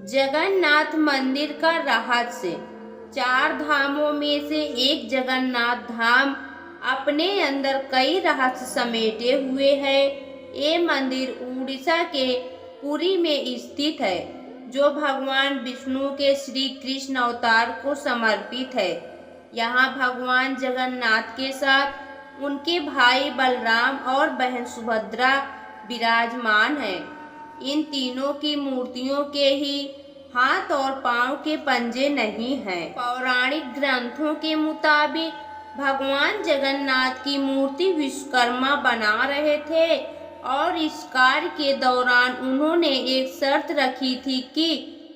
जगन्नाथ मंदिर का रहस्य। चार धामों में से एक जगन्नाथ धाम अपने अंदर कई रहस्य समेटे हुए है। ये मंदिर उड़ीसा के पुरी में स्थित है, जो भगवान विष्णु के श्री कृष्ण अवतार को समर्पित है। यहाँ भगवान जगन्नाथ के साथ उनके भाई बलराम और बहन सुभद्रा विराजमान हैं। इन तीनों की मूर्तियों के ही हाथ और पांव के पंजे नहीं हैं। पौराणिक ग्रंथों के मुताबिक भगवान जगन्नाथ की मूर्ति विश्वकर्मा बना रहे थे और इस कार्य के दौरान उन्होंने एक शर्त रखी थी कि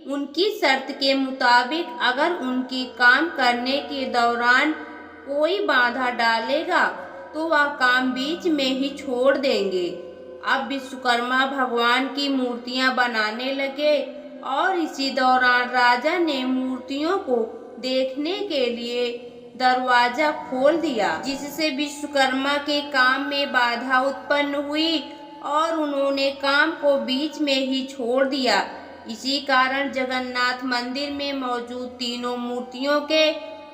उनकी शर्त के मुताबिक अगर उनके काम करने के दौरान कोई बाधा डालेगा तो वह काम बीच में ही छोड़ देंगे। अब विश्वकर्मा भगवान की मूर्तियां बनाने लगे और इसी दौरान राजा ने मूर्तियों को देखने के लिए दरवाजा खोल दिया, जिससे विश्वकर्मा के काम में बाधा उत्पन्न हुई और उन्होंने काम को बीच में ही छोड़ दिया। इसी कारण जगन्नाथ मंदिर में मौजूद तीनों मूर्तियों के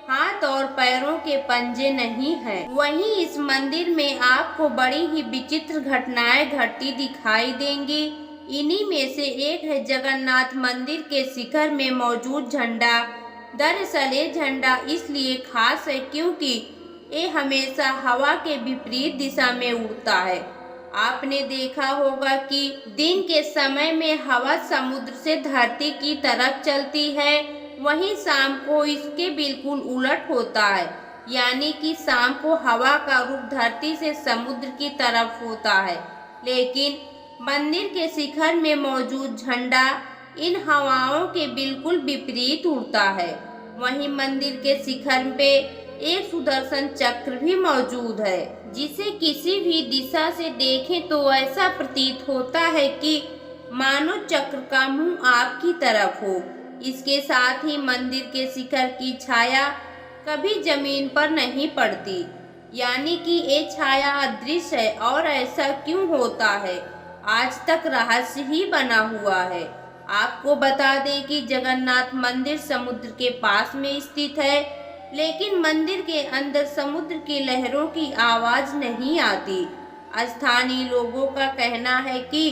हाथ और पैरों के पंजे नहीं हैं। वहीं इस मंदिर में आपको बड़ी ही विचित्र घटनाएं घटती दिखाई देंगी। इन्हीं में से एक है जगन्नाथ मंदिर के शिखर में मौजूद झंडा। दरअसल ये झंडा इसलिए खास है क्योंकि ये हमेशा हवा के विपरीत दिशा में उड़ता है। आपने देखा होगा कि दिन के समय में हवा समुद्र से धरती की तरफ चलती है, वहीं शाम को इसके बिल्कुल उलट होता है, यानी कि शाम को हवा का रुख धरती से समुद्र की तरफ होता है। लेकिन मंदिर के शिखर में मौजूद झंडा इन हवाओं के बिल्कुल विपरीत उड़ता है। वहीं मंदिर के शिखर पे एक सुदर्शन चक्र भी मौजूद है, जिसे किसी भी दिशा से देखें तो ऐसा प्रतीत होता है कि मानो चक्र का मुंह आपकी तरफ हो। इसके साथ ही मंदिर के शिखर की छाया कभी जमीन पर नहीं पड़ती, यानी कि ये छाया अदृश्य है। और ऐसा क्यों होता है, आज तक रहस्य ही बना हुआ है। आपको बता दें कि जगन्नाथ मंदिर समुद्र के पास में स्थित है, लेकिन मंदिर के अंदर समुद्र की लहरों की आवाज नहीं आती। स्थानीय लोगों का कहना है कि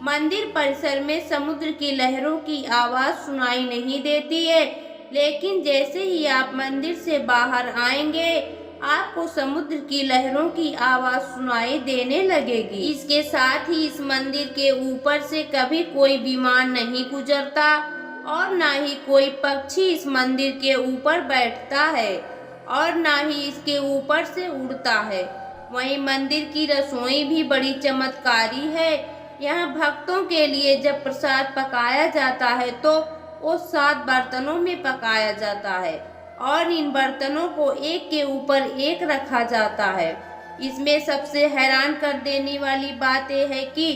मंदिर परिसर में समुद्र की लहरों की आवाज सुनाई नहीं देती है, लेकिन जैसे ही आप मंदिर से बाहर आएंगे आपको समुद्र की लहरों की आवाज सुनाई देने लगेगी। इसके साथ ही इस मंदिर के ऊपर से कभी कोई विमान नहीं गुजरता और ना ही कोई पक्षी इस मंदिर के ऊपर बैठता है और ना ही इसके ऊपर से उड़ता है। वहीं मंदिर की रसोई भी बड़ी चमत्कारी है। यहाँ भक्तों के लिए जब प्रसाद पकाया जाता है तो वो 7 बर्तनों में पकाया जाता है और इन बर्तनों को एक के ऊपर एक रखा जाता है। इसमें सबसे हैरान कर देने वाली बात यह है कि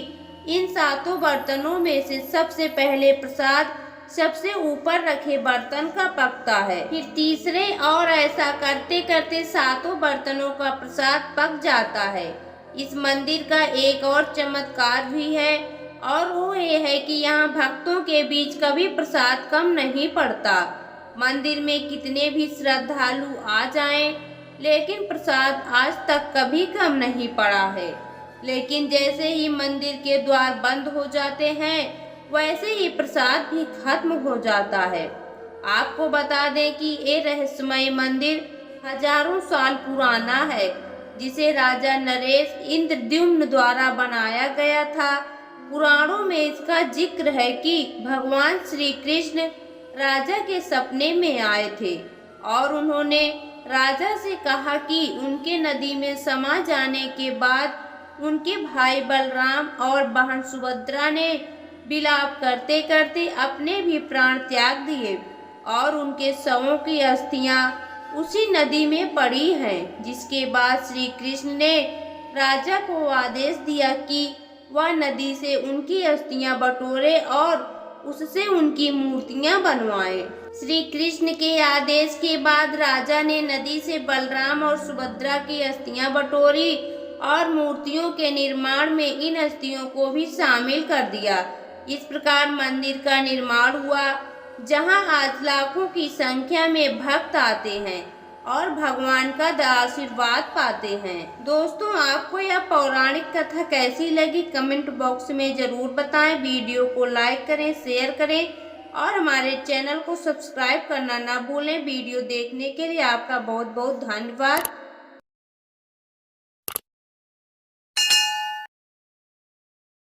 इन 7 बर्तनों में से सबसे पहले प्रसाद सबसे ऊपर रखे बर्तन का पकता है, फिर तीसरे, और ऐसा करते करते 7 बर्तनों का प्रसाद पक जाता है। इस मंदिर का एक और चमत्कार भी है और वो ये है कि यहाँ भक्तों के बीच कभी प्रसाद कम नहीं पड़ता। मंदिर में कितने भी श्रद्धालु आ जाएं, लेकिन प्रसाद आज तक कभी कम नहीं पड़ा है। लेकिन जैसे ही मंदिर के द्वार बंद हो जाते हैं वैसे ही प्रसाद भी खत्म हो जाता है। आपको बता दें कि ये रहस्यमय मंदिर हजारों साल पुराना है, जिसे राजा नरेश इंद्रद्युम्न द्वारा बनाया गया था। पुराणों में इसका जिक्र है कि भगवान श्री कृष्ण राजा के सपने में आए थे और उन्होंने राजा से कहा कि उनके नदी में समा जाने के बाद उनके भाई बलराम और बहन सुभद्रा ने विलाप करते करते अपने भी प्राण त्याग दिए और उनके शवों की अस्थियां उसी नदी में पड़ी हैं। जिसके बाद श्री कृष्ण ने राजा को आदेश दिया कि वह नदी से उनकी अस्थियां बटोरे और उससे उनकी मूर्तियां बनवाएं। श्री कृष्ण के आदेश के बाद राजा ने नदी से बलराम और सुभद्रा की अस्थियां बटोरी और मूर्तियों के निर्माण में इन अस्थियों को भी शामिल कर दिया। इस प्रकार मंदिर का निर्माण हुआ, जहां आज लाखों की संख्या में भक्त आते हैं और भगवान का आशीर्वाद पाते हैं। दोस्तों, आपको यह पौराणिक कथा कैसी लगी कमेंट बॉक्स में जरूर बताएं। वीडियो को लाइक करें, शेयर करें और हमारे चैनल को सब्सक्राइब करना ना भूलें। वीडियो देखने के लिए आपका बहुत बहुत धन्यवाद।